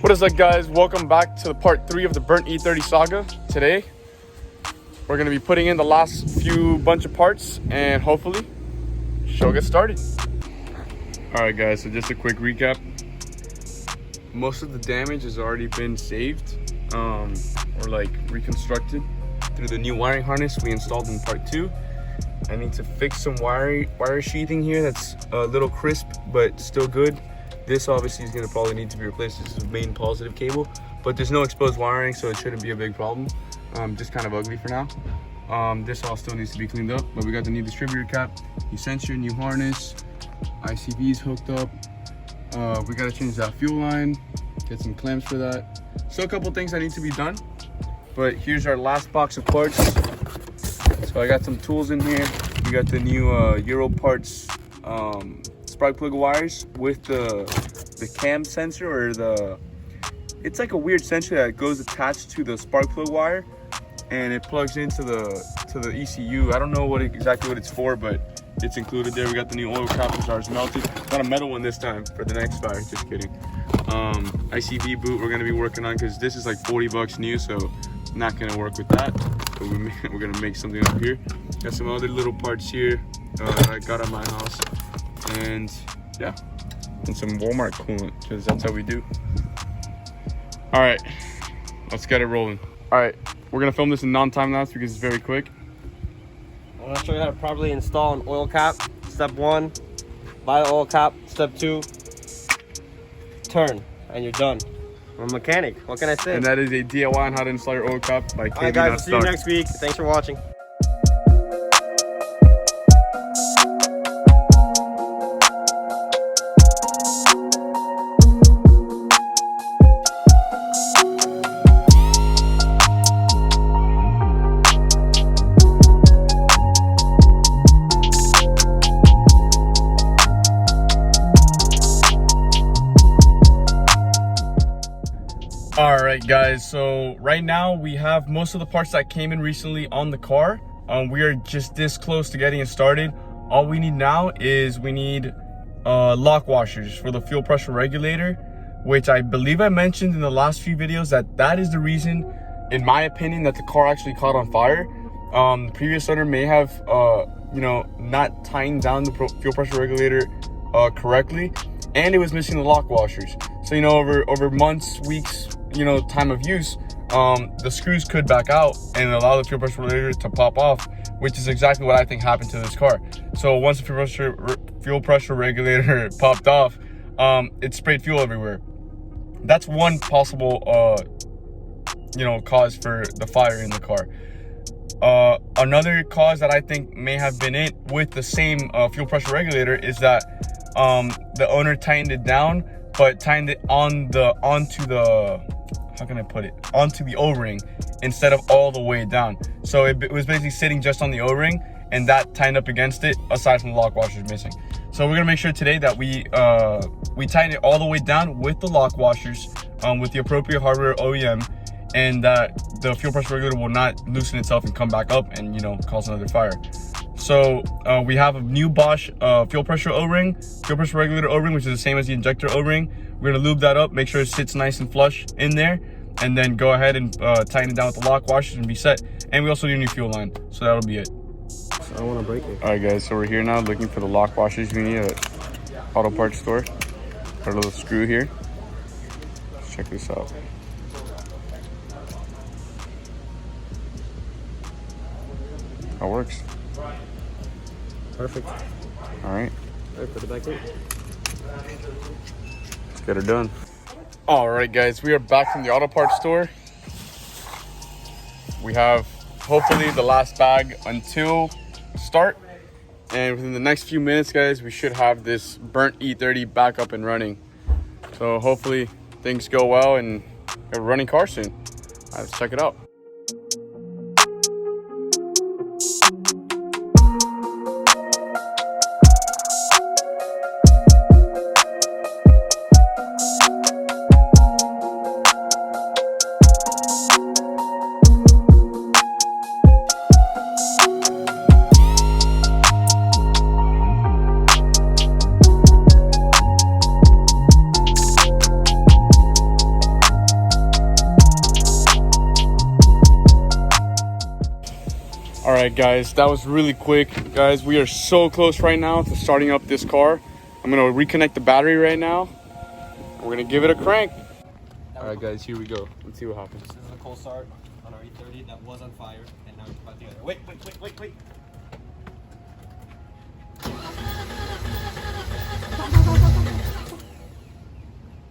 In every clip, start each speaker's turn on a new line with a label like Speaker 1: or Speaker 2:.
Speaker 1: What is up, guys? Welcome back to the part 3 of the burnt E30 saga. Today we're going to be putting in the last few bunch of parts and hopefully show gets started. Alright guys, so just a quick recap. Most of the damage has already been saved or like reconstructed through the new wiring harness we installed in part 2. I need to fix some wire sheathing here that's a little crisp but still good. This obviously is going to probably need to be replaced. This is the main positive cable, but there's no exposed wiring, so it shouldn't be a big problem. Just kind of ugly for now. This all still needs to be cleaned up, but we got the new distributor cap, new sensor, new harness, ICVs hooked up. We got to change that fuel line, get some clamps for that. So a couple things that need to be done, but here's our last box of parts. So I got some tools in here. We got the new Euro parts spark plug wires with the cam sensor, or it's like a weird sensor that goes attached to the spark plug wire and it plugs into the ECU. I don't know exactly what it's for, but it's included there. We got the new oil cap and ours melted. Got a metal one this time for the next fire, just kidding. ICV boot we're gonna be working on because this is like 40 bucks new, so not gonna work with that. But we're gonna make something up here. Got some other little parts here that I got at my house. And yeah, and some Walmart coolant, because that's how we do. All right, let's get it rolling. All right, we're gonna film this in non-time lapse because it's very quick.
Speaker 2: I'm gonna show you how to properly install an oil cap. Step 1, buy the oil cap. Step 2, turn, and you're done. I'm a mechanic, what can I say?
Speaker 1: And that is a DIY on how to install your oil cap by KB.
Speaker 2: Alright guys, I'll see you next week. Thanks for watching.
Speaker 1: All right guys, so right now we have most of the parts that came in recently on the car. We are just this close to getting it started. All we need now is we need lock washers for the fuel pressure regulator, which I believe I mentioned in the last few videos that is the reason, in my opinion, that the car actually caught on fire. The previous owner may have not tightened down the fuel pressure regulator correctly, and it was missing the lock washers. So over months, weeks, time of use, the screws could back out and allow the fuel pressure regulator to pop off, which is exactly what I think happened to this car. So once the fuel pressure regulator popped off, it sprayed fuel everywhere. That's one possible cause for the fire in the car. Another cause that I think may have been it with the same fuel pressure regulator is that the owner tightened it down, but tightened it onto the O-ring instead of all the way down. So it was basically sitting just on the O-ring, and that tightened up against it, aside from the lock washers missing. So we're gonna make sure today that we tighten it all the way down with the lock washers, with the appropriate hardware OEM, and that the fuel pressure regulator will not loosen itself and come back up and cause another fire. So we have a new Bosch fuel pressure regulator O-ring, which is the same as the injector O-ring. We're gonna lube that up, make sure it sits nice and flush in there, and then go ahead and tighten it down with the lock washers and be set. And we also need a new fuel line, so that'll be it.
Speaker 2: I don't want to break it.
Speaker 1: All right guys, so we're here now looking for the lock washers we need at auto parts store. Got a little screw here. Let's check this out. That works.
Speaker 2: Perfect.
Speaker 1: All right.
Speaker 2: All right, put it back in.
Speaker 1: Let's get her done. All right, guys, we are back from the auto parts store. We have hopefully the last bag until start, and within the next few minutes, guys, we should have this burnt E30 back up and running. So hopefully things go well and a running car soon. All right, let's check it out. right, guys, that was really quick. Guys, we are so close right now to starting up this car. I'm gonna reconnect the battery right now. We're gonna give it a crank. All right, guys, here we go. Let's see what happens.
Speaker 2: This is a cold start on our E30 that was on fire, and now it's about together. Wait.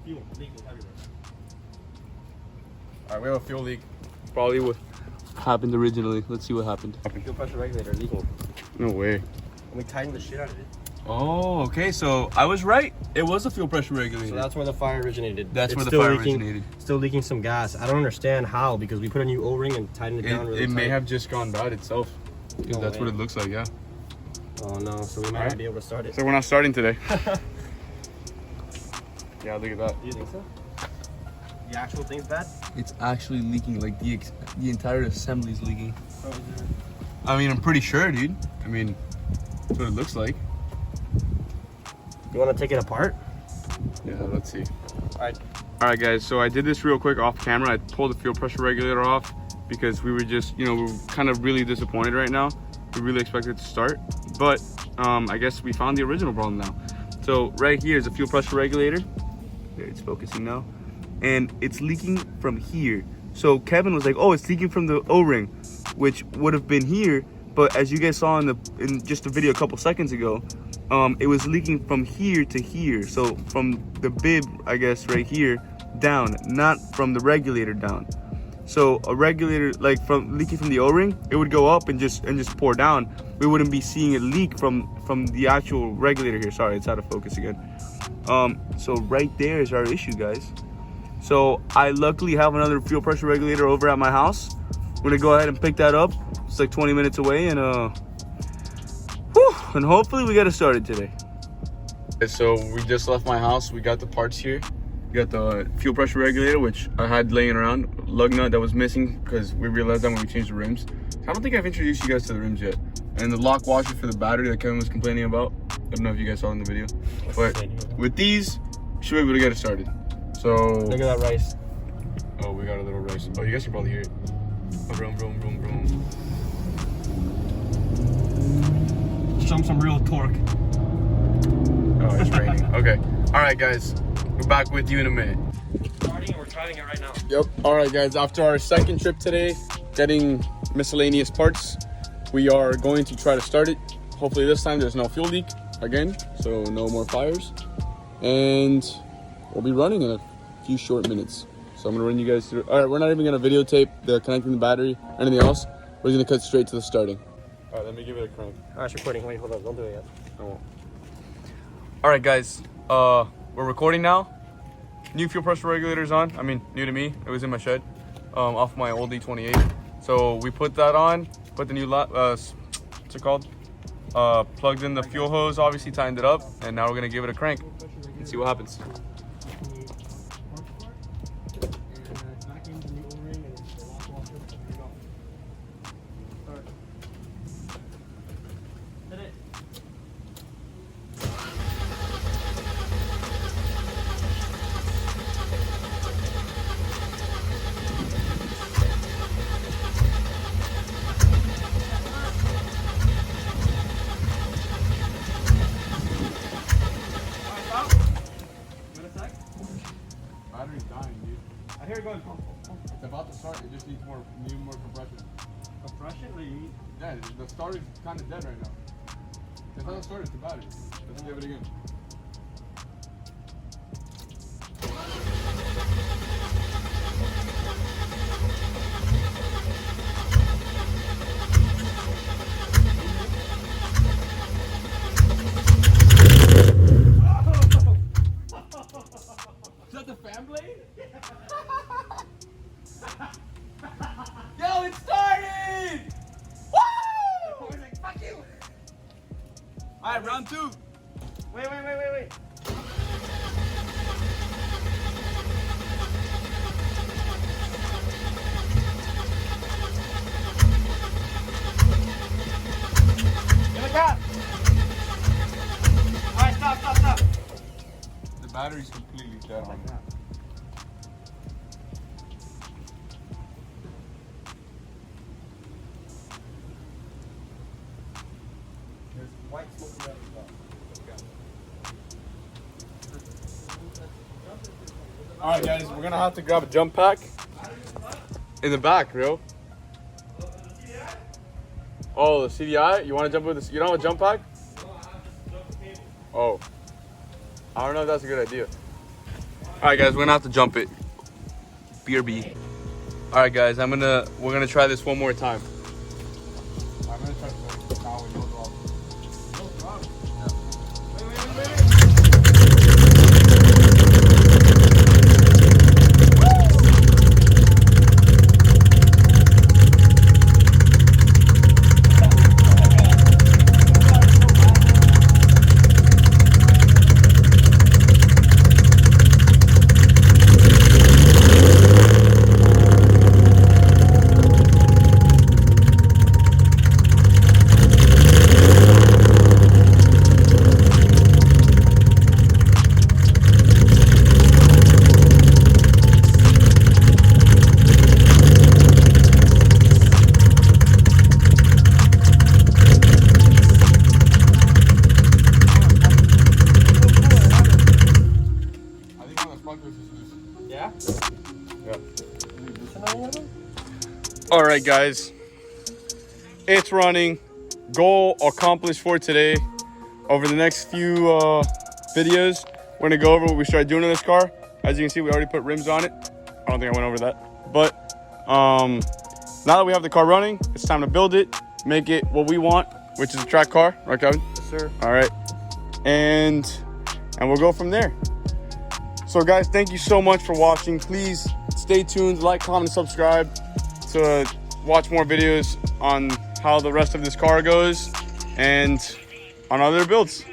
Speaker 2: Fuel leaking everywhere.
Speaker 1: All right, we have a fuel leak. Probably what happened originally. Let's see what happened.
Speaker 2: Fuel pressure regulator leaking.
Speaker 1: No way.
Speaker 2: And we tightened the shit out of it.
Speaker 1: Oh, okay. So I was right. It was a fuel pressure regulator.
Speaker 2: So that's where the fire originated.
Speaker 1: That's
Speaker 2: It's
Speaker 1: where the
Speaker 2: still
Speaker 1: fire
Speaker 2: leaking,
Speaker 1: originated.
Speaker 2: Still leaking some gas. I don't understand how, because we put a new O-ring and tightened it down really
Speaker 1: It may
Speaker 2: tight.
Speaker 1: have just gone bad itself.
Speaker 2: No
Speaker 1: That's
Speaker 2: way.
Speaker 1: what it looks like, yeah.
Speaker 2: Oh no, so we might
Speaker 1: Alright.
Speaker 2: not be able to start it.
Speaker 1: So we're not starting today. Yeah, look at that.
Speaker 2: Do you think so? The actual thing's bad?
Speaker 1: It's actually leaking. Like the entire assembly's leaking.
Speaker 2: Oh, is there...
Speaker 1: I mean, I'm pretty sure, dude. I mean, that's what it looks like.
Speaker 2: You want to take it apart?
Speaker 1: Yeah, let's see.
Speaker 2: Alright.
Speaker 1: All right, guys. So I did this real quick off camera. I pulled the fuel pressure regulator off because we were just, we're kind of really disappointed right now. We really expected it to start, but I guess we found the original problem now. So right here is a fuel pressure regulator. There, it's focusing now, and it's leaking from here. So Kevin was like, "Oh, it's leaking from the O-ring," which would have been here, but as you guys saw in just a video a couple seconds ago, it was leaking from here to here. So from the bib, I guess, right here down, not from the regulator down. So a regulator, like from leaking from the O-ring, it would go up and just pour down. We wouldn't be seeing it leak from the actual regulator here. Sorry, it's out of focus again. So right there is our issue, guys. So I luckily have another fuel pressure regulator over at my house. We're gonna go ahead and pick that up. It's like 20 minutes away, and and hopefully we get it started today. So we just left my house. We got the parts here. We got the fuel pressure regulator, which I had laying around, lug nut that was missing because we realized that when we changed the rims. I don't think I've introduced you guys to the rims yet. And the lock washer for the battery that Kevin was complaining about. I don't know if you guys saw in the video, but with these, we should be able to get it started. So
Speaker 2: Look at that rice.
Speaker 1: oh, we got a little rice. Oh, you guys can probably hear it. Vroom, vroom, vroom, vroom.
Speaker 2: Show them some real torque.
Speaker 1: Oh, it's raining. Okay. All right, guys. We're back with you in a minute.
Speaker 2: Starting and we're driving it right now.
Speaker 1: Yep. All right, guys. After our second trip today, getting miscellaneous parts, we are going to try to start it. Hopefully this time there's no fuel leak again, so no more fires. And we'll be running in a few short minutes. So I'm gonna run you guys through. All right, we're not even gonna videotape the connecting the battery or anything else. We're just gonna cut straight to the starting. All right, let me give it a crank.
Speaker 2: Oh, it's recording. Wait, hold on. Don't do it yet.
Speaker 1: I won't. All right, guys. We're recording now. New fuel pressure regulator's on. I mean, new to me. It was in my shed, off my old E28. So we put that on. Put the new what's it called? Plugged in the fuel hose. Obviously tightened it up, and now we're gonna give it a crank and see what happens. Battery's dying, dude.
Speaker 2: I hear it going.
Speaker 1: It's about to start. It just needs more compression.
Speaker 2: Compression? What do you mean?
Speaker 1: Yeah, the starter's kind of dead right now. It's not the starter, it's the battery. Let's give it again. Is that the fan blade? Yo, it started! Woo!
Speaker 2: Like, fuck you!
Speaker 1: Alright, round two.
Speaker 2: Wait. Give it gas! Alright, stop.
Speaker 1: The battery's completely dead on it. All right, guys, we're gonna have to grab a jump pack in the back, bro. Oh, the CDI? You want to jump with this? You don't have a jump pack? Oh, I don't know if that's a good idea. All right, guys, we're gonna have to jump it. BRB. All right, guys, we're gonna try this one more time. I'm gonna try to now we go off.
Speaker 2: Yeah?
Speaker 1: Yeah. All right, guys. It's running. Goal accomplished for today. Over the next few videos, we're gonna go over what we started doing in this car. As you can see, we already put rims on it. I don't think I went over that. But now that we have the car running, it's time to build it, make it what we want, which is a track car. Right, Kevin?
Speaker 2: Yes, sir.
Speaker 1: All right. And we'll go from there. So guys, thank you so much for watching. Please stay tuned, like, comment, and subscribe to watch more videos on how the rest of this car goes and on other builds.